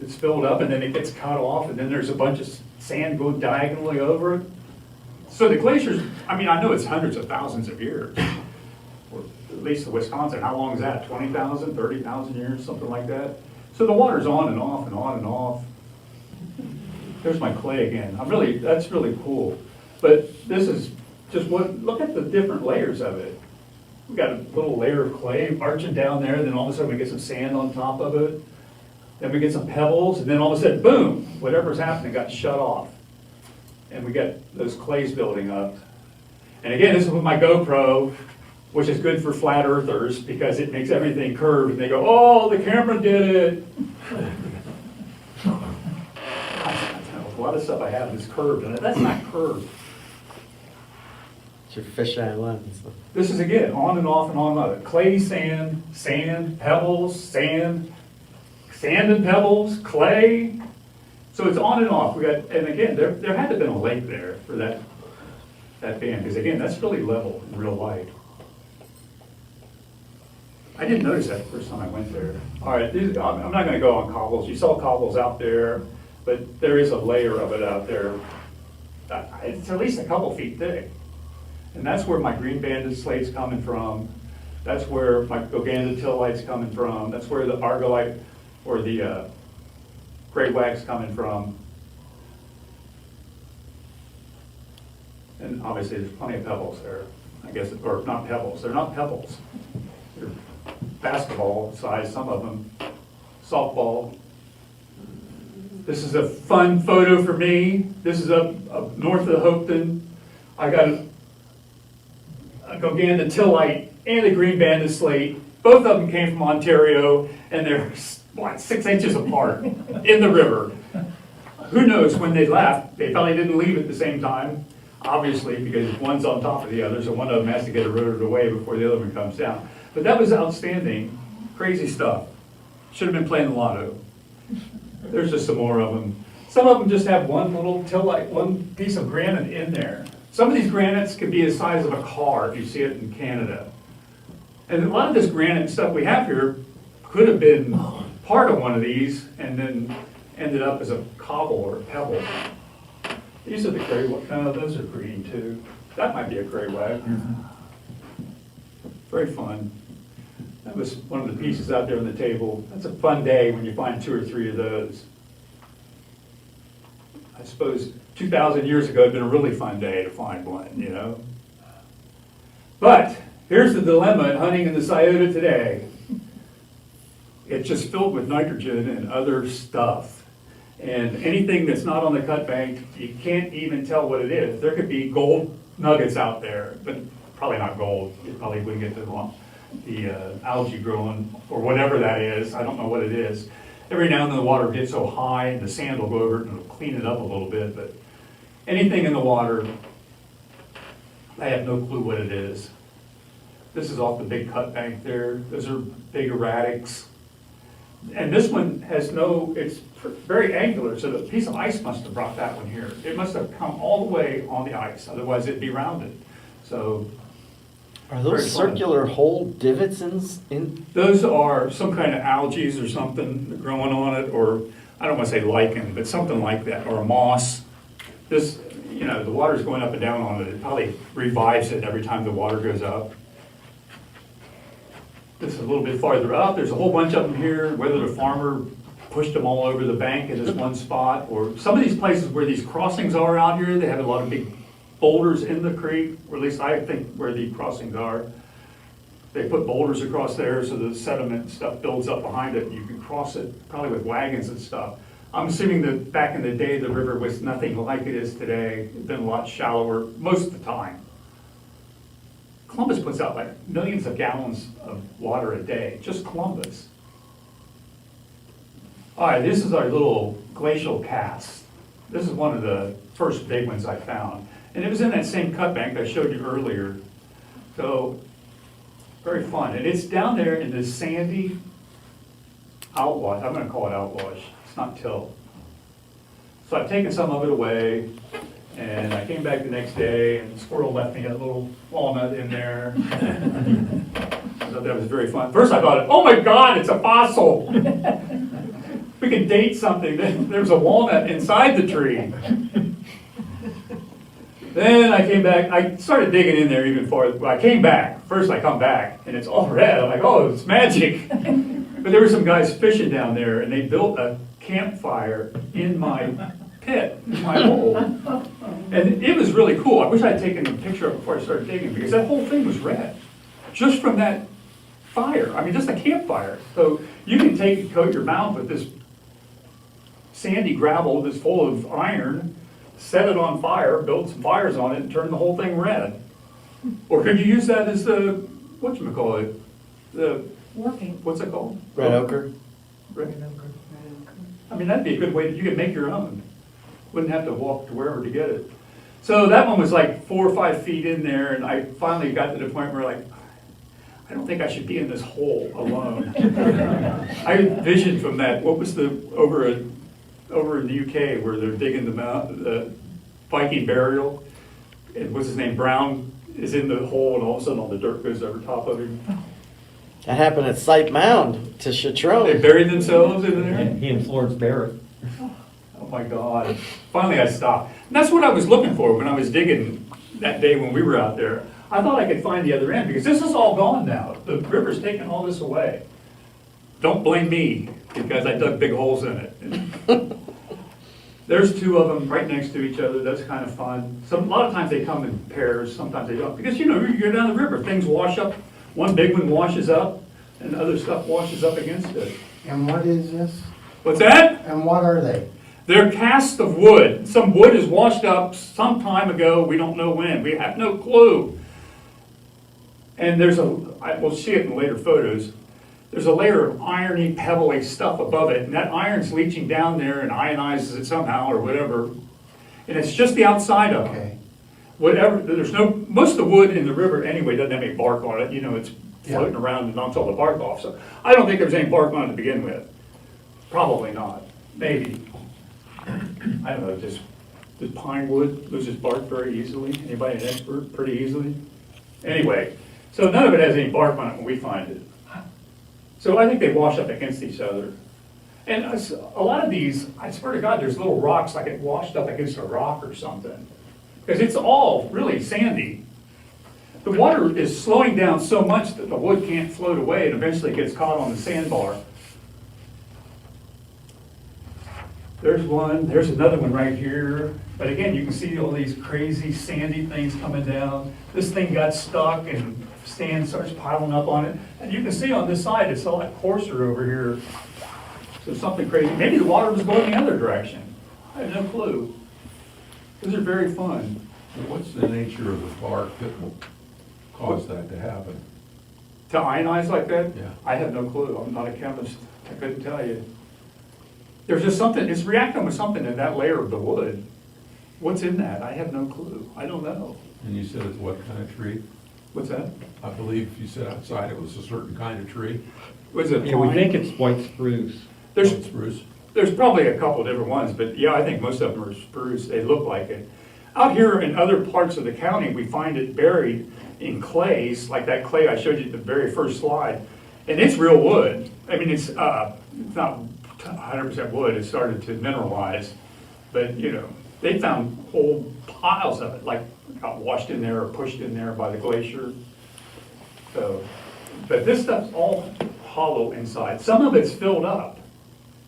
it's filled up, and then it gets cut off, and then there's a bunch of sand going diagonally over it. So the glaciers, I mean, I know it's hundreds of thousands of years, or at least to Wisconsin. How long is that? 20,000, 30,000 years, something like that? So the water's on and off and on and off. There's my clay again. That's really cool. But this is just look at the different layers of it. We got a little layer of clay arching down there, then all of a sudden we get some sand on top of it. Then we get some pebbles, and then all of a sudden, boom, whatever's happening got shut off. And we get those clays building up. And again, this is with my GoPro, which is good for flat earthers because it makes everything curved. And they go, oh, the camera did it. A lot of stuff I have is curved, and that's not curved. It's your fisheye lens. This is again, on and off and on and off. Clay, sand, sand, pebbles, sand, sand and pebbles, clay. So it's on and off. And again, there had to have been a lake there for that band, because again, that's really level in real light. I didn't notice that the first time I went there. All right, I'm not gonna go on cobbles. You saw cobbles out there, but there is a layer of it out there. It's at least a couple feet thick. And that's where my green banded slate's coming from. That's where my Goganda tillite's coming from. That's where the argillite or the gray wax coming from. And obviously there's plenty of pebbles there, I guess, or not pebbles. They're not pebbles. They're basketball size, some of them, softball. This is a fun photo for me. This is up north of Hopeton. I got a Goganda tillite and a green banded slate. Both of them came from Ontario, and they're 6 inches apart in the river. Who knows when they left? They probably didn't leave at the same time, obviously, because one's on top of the other, so one of them has to get eroded away before the other one comes down. But that was outstanding, crazy stuff. Should have been playing the lotto. There's just some more of them. Some of them just have one little tillite, one piece of granite in there. Some of these granites could be the size of a car if you see it in Canada. And a lot of this granite stuff we have here could have been part of one of these and then ended up as a cobble or a pebble. These are the gray, those are green too. That might be a gray wax. Very fun. That was one of the pieces out there on the table. That's a fun day when you find 2 or 3 of those. I suppose 2,000 years ago it'd been a really fun day to find one, you know? But here's the dilemma in hunting in the Scioto today. It's just filled with nitrogen and other stuff. And anything that's not on the cut bank, you can't even tell what it is. There could be gold nuggets out there, but probably not gold. You probably wouldn't get the algae growing or whatever that is. I don't know what it is. Every now and then the water gets so high and the sand will go over it and it'll clean it up a little bit, but anything in the water, I have no clue what it is. This is off the big cut bank there. Those are big erratics. And this one has it's very angular, so the piece of ice must have brought that one here. It must have come all the way on the ice, otherwise it'd be rounded. So, Are those circular hole divots in? those are some kind of algae or something growing on it, or I don't want to say lichen, but something like that, or a moss. This, the water's going up and down on it. It probably revives it every time the water goes up. This is a little bit farther up. There's a whole bunch of them here, whether the farmer pushed them all over the bank in this one spot, or some of these places where these crossings are out here, they have a lot of big boulders in the creek, or at least I think where the crossings are. They put boulders across there so the sediment stuff builds up behind it. You can cross it probably with wagons and stuff. I'm assuming that back in the day, the river was nothing like it is today. It's been a lot shallower most of the time. Columbus puts out like millions of gallons of water a day, just Columbus. All right, this is our little glacial cast. This is one of the first big ones I found. And it was in that same cut bank I showed you earlier. So, very fun. And it's down there in this sandy outwash. I'm gonna call it outwash. It's not till. So I've taken some of it away, and I came back the next day, and the squirrel left me a little walnut in there. I thought that was very fun. First I thought, oh my God, it's a fossil. We can date something. There's a walnut inside the tree. Then I came back, I started digging in there even farther. Well, I came back, first I come back, and it's all red. I'm like, oh, it's magic. But there were some guys fishing down there, and they built a campfire in my pit, in my hole. And it was really cool. I wish I'd taken a picture of it before I started digging, because that whole thing was red, just from that fire. I mean, just a campfire. So you can take and coat your mouth with this sandy gravel that's full of iron, set it on fire, build some fires on it, and turn the whole thing red. Or could you use that as the, whatchamacallit, the, Working. what's it called? Red ochre? Red- I mean, that'd be a good way, you could make your own. Wouldn't have to walk to wherever to get it. So that one was like 4 or 5 feet in there, and I finally got to the point where like, I don't think I should be in this hole alone. I had vision from that, what was the, over in the UK where they're digging the Viking burial, and what's his name, Brown is in the hole, and all of a sudden all the dirt goes over top of him. That happened at Sight Mound to They Chatrone. buried themselves in there. And he and Florence Barrett. Oh my God. Finally I stopped. And that's what I was looking for when I was digging that day when we were out there. I thought I could find the other end, because this is all gone now. The river's taken all this away. Don't blame me, because I dug big holes in it. There's 2 of them right next to each other. That's kind of fun. A lot of times they come in pairs, sometimes they don't. Because, you know, you go down the river, things wash up. One big one washes up, and other stuff washes up against it. And what is this? What's that? And what are they? They're casts of wood. Some wood is washed up some time ago. We don't know when. We have no clue. And we'll see it in later photos. There's a layer of irony, pebbly stuff above it, and that iron's leaching down there and ionizes it somehow or whatever. And it's just the outside of it. Okay. Whatever, most of the wood in the river anyway doesn't have any bark on it. You know, it's floating around and knocks all the bark off. So I don't think there's any bark on it to begin with. Probably not. Maybe. I don't know, just the pine wood loses bark very easily. Anybody an expert? Pretty easily. Anyway, so none of it has any bark on it when we find it. So I think they wash up against each other. And a lot of these, I swear to God, there's little rocks like it washed up against a rock or something. Because it's all really sandy. The water is slowing down so much that the wood can't float away and eventually it gets caught on the sandbar. There's one, there's another one right here. But again, you can see all these crazy sandy things coming down. This thing got stuck and sand starts piling up on it. And you can see on this side, it's a lot coarser over here. So something crazy. Maybe the water was going the other direction. I have no clue. Those are very fun. What's the nature of the bark that will cause that to happen? To ionize like that? Yeah. I have no clue. I'm not a chemist. I couldn't tell you. There's just something, it's reacting with something in that layer of the wood. What's in that? I have no clue. I don't know. And you said it's what kind of tree? What's that? I believe you said outside it was a certain kind of tree. Was it Yeah, we pine? think it's white spruce. There's, White spruce. there's probably a couple different ones, but yeah, I think most of them are spruce. They look like it. Out here in other parts of the county, we find it buried in clays, like that clay I showed you at the very first slide. And it's real wood. I mean, it's not 100% wood. It started to mineralize. But, you know, they found whole piles of it, like got washed in there or pushed in there by the glacier. So, but this stuff's all hollow inside. Some of it's filled up.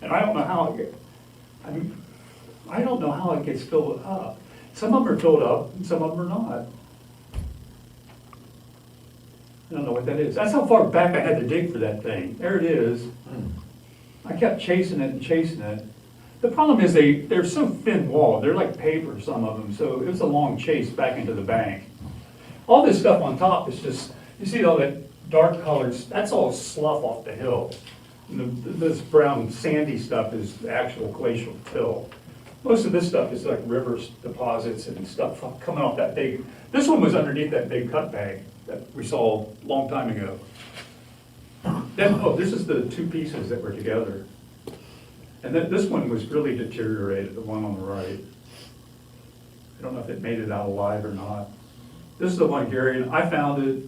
And I don't know how I don't know how it gets filled up. Some of them are filled up and some of them are not. I don't know what that is. That's how far back I had to dig for that thing. There it is. I kept chasing it and chasing it. The problem is they're so thin walled. They're like paper, some of them, so it was a long chase back into the bank. All this stuff on top is just, you see all that dark colors, that's all slough off the hill. And this brown sandy stuff is the actual glacial till. Most of this stuff is like river deposits and stuff coming off that big, this one was underneath that big cut bank that we saw a long time ago. Then, oh, this is the 2 pieces that were together. And then this one was really deteriorated, the one on the right. I don't know if it made it out alive or not. This is the one, Gary, and I found it.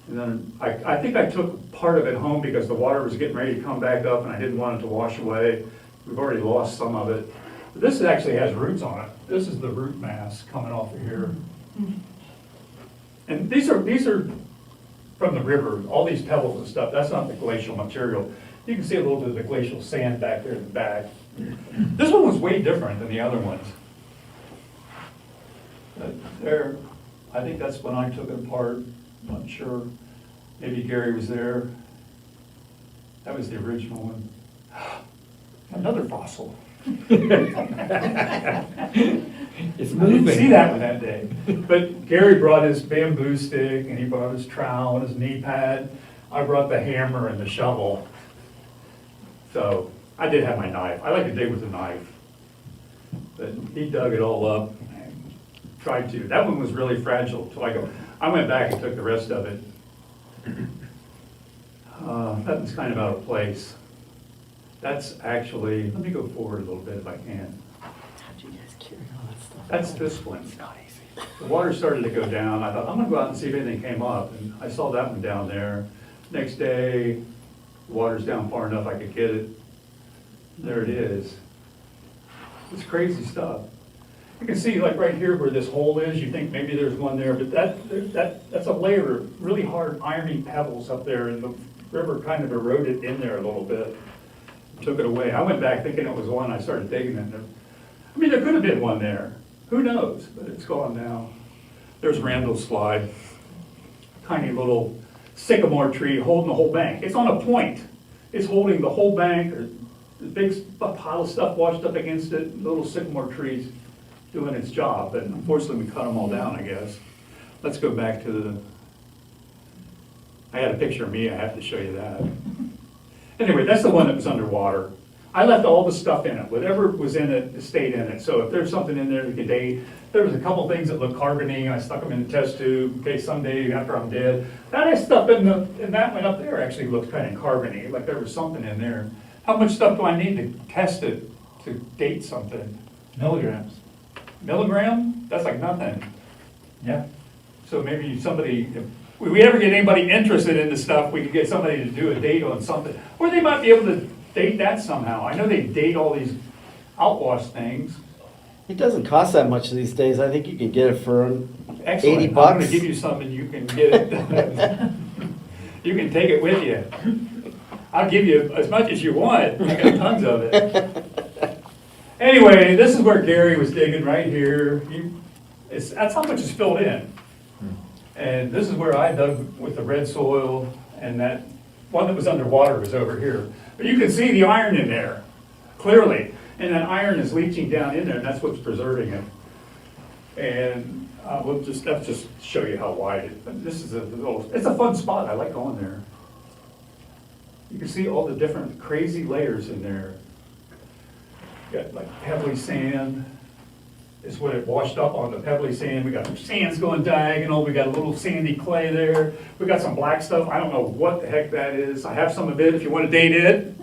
And then I think I took part of it home because the water was getting ready to come back up and I didn't want it to wash away. We've already lost some of it. This actually has roots on it. This is the root mass coming off of here. And these are from the river, all these pebbles and stuff, that's not the glacial material. You can see a little bit of the glacial sand back there in the back. This one was way different than the other ones. There, I think that's when I took it apart, I'm not sure. Maybe Gary was there. That was the original one. Another fossil. It's I didn't see moving. that one that day. But Gary brought his bamboo stick, and he brought his trowel and his knee pad. I brought the hammer and the shovel. So I did have my knife. I like to dig with a knife. But he dug it all up and tried to. That one was really fragile. So I went back and took the rest of it. That was kind of out of place. That's actually, let me go forward a little bit if I can. How'd you guys carry all that stuff? That's this one. The water started to go down. I thought, I'm gonna go out and see if anything came up. And I saw that one down there. Next day, the water's down far enough I could get it. There it is. It's crazy stuff. You can see like right here where this hole is, you think maybe there's one there, but that's a layer of really hard irony pebbles up there, and the river kind of eroded in there a little bit. Took it away. I went back thinking it was one. I started digging it. I mean, there could have been one there. Who knows? But it's gone now. There's Randall's slide. Tiny little sycamore tree holding the whole bank. It's on a point. It's holding the whole bank. Or the big pile of stuff washed up against it. Little sycamore trees doing its job. But unfortunately, we cut them all down, I guess. Let's go back to the... I had a picture of me. I have to show you that. Anyway, that's the one that was underwater. I left all the stuff in it. Whatever was in it stayed in it. So if there's something in there today, there was a couple things that looked carbony. I stuck them in the test tube in case someday after I'm dead. That stuff in that one up there actually looked kind of carbony, like there was something in there. How much stuff do I need to test it to date something? Milligrams. Milligram? That's like nothing. Yeah. So maybe somebody, if we ever get anybody interested in this stuff, we could get somebody to do a date on something. Or they might be able to date that somehow. I know they date all these outwash things. It doesn't cost that much these days. I think you can get it for Excellent. $80. I'm gonna give you some and you can get it. You can take it with you. I'll give you as much as you want. I got tons of it. Anyway, this is where Gary was digging right here. That's how much is filled in. And this is where I dug with the red soil, and that one that was underwater was over here. But you can see the iron in there, clearly. And that iron is leaching down in there, and that's what's preserving it. And let's just show you how wide it, this is it's a fun spot. I like going there. You can see all the different crazy layers in there. You got like pebbly sand. Is what it washed up on the pebbly sand. We got sands going diagonal. We got a little sandy clay there. We got some black stuff. I don't know what the heck that is. I have some of it if you want to date it.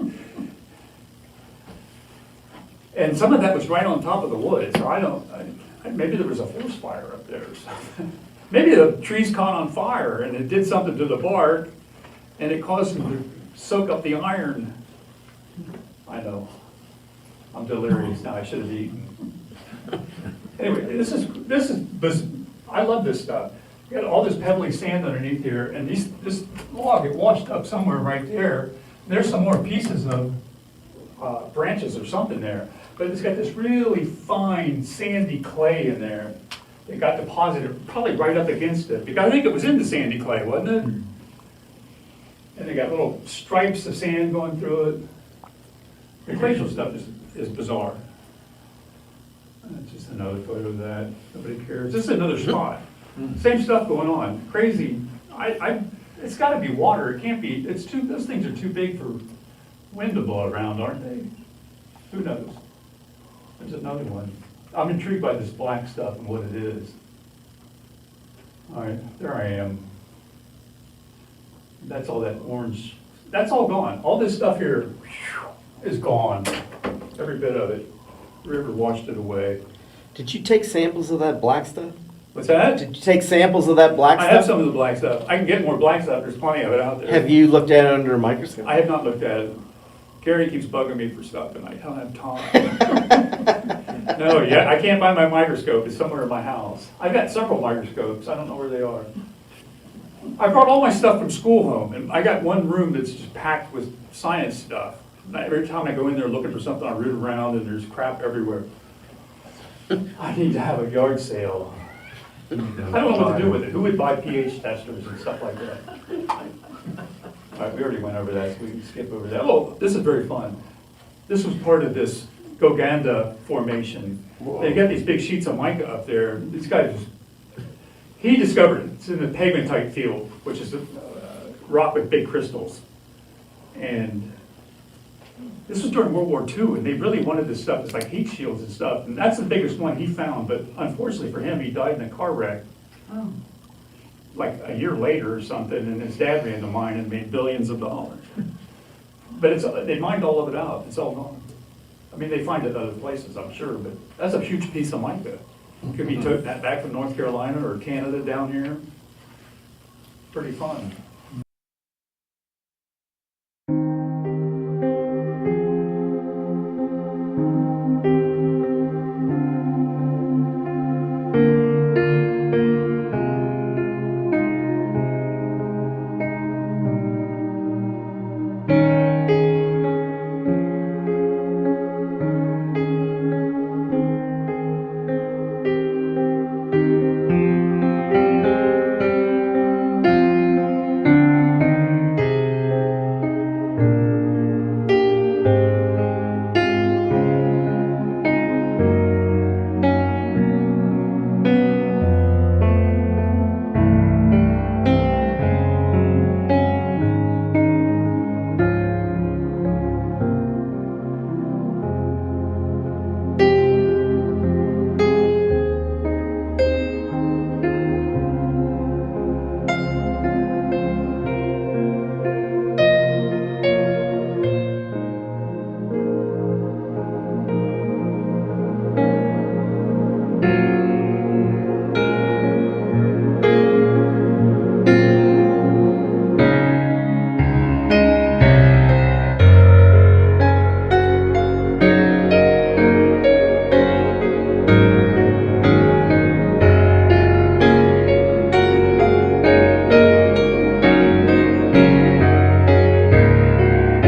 And some of that was right on top of the wood. So maybe there was a forest fire up there or something. Maybe the trees caught on fire and it did something to the bark and it caused them to soak up the iron. I know. I'm delirious now. I should have eaten. Anyway, this is I love this stuff. You got all this pebbly sand underneath here, and this log, it washed up somewhere right there. There's some more pieces of branches or something there, but it's got this really fine sandy clay in there. It got deposited probably right up against it, because I think it was in the sandy clay, wasn't it? And they got little stripes of sand going through it. The glacial stuff is bizarre. Just another photo of that. Nobody cares. This is another spot. Same stuff going on. Crazy. It's got to be water. It can't be. Those things are too big for wind to blow around, aren't they? Who knows? There's another one. I'm intrigued by this black stuff and what it is. All right, there I am. That's all that orange. That's all gone. All this stuff here is gone. Every bit of it. River washed it away. Did you take samples of that black stuff? What's that? Did you take samples of that black I stuff? have some of the black stuff. I can get more black stuff. There's plenty of it out there. Have you looked at it under a microscope? I have not looked at it. Gary keeps bugging me for stuff and I don't have time. No, yeah, I can't find my microscope. It's somewhere in my house. I've got several microscopes. I don't know where they are. I brought all my stuff from school home, and I got one room that's just packed with science stuff. And every time I go in there looking for something, I root around, and there's crap everywhere. I need to have a yard sale. I don't know what to do with it. Who would buy pH testers and stuff like that? All right, we already went over that, so we can skip over that. Oh, this is very fun. This was part of this Goganda formation. They got these big sheets of mica up there. This guy, he discovered it. It's in the pegmatite field, which is a rock with big crystals. And this was during World War II, and they really wanted this stuff. It's like heat shields and stuff. And that's the biggest one he found, but unfortunately for him, he died in a car wreck Oh, like a year later or something, and his dad ran the mine and made billions of dollars. But they mined all of it out. It's all gone. I mean, they find it other places, I'm sure, but that's a huge piece of mica. Could be took that back from North Carolina or Canada down here. Pretty fun.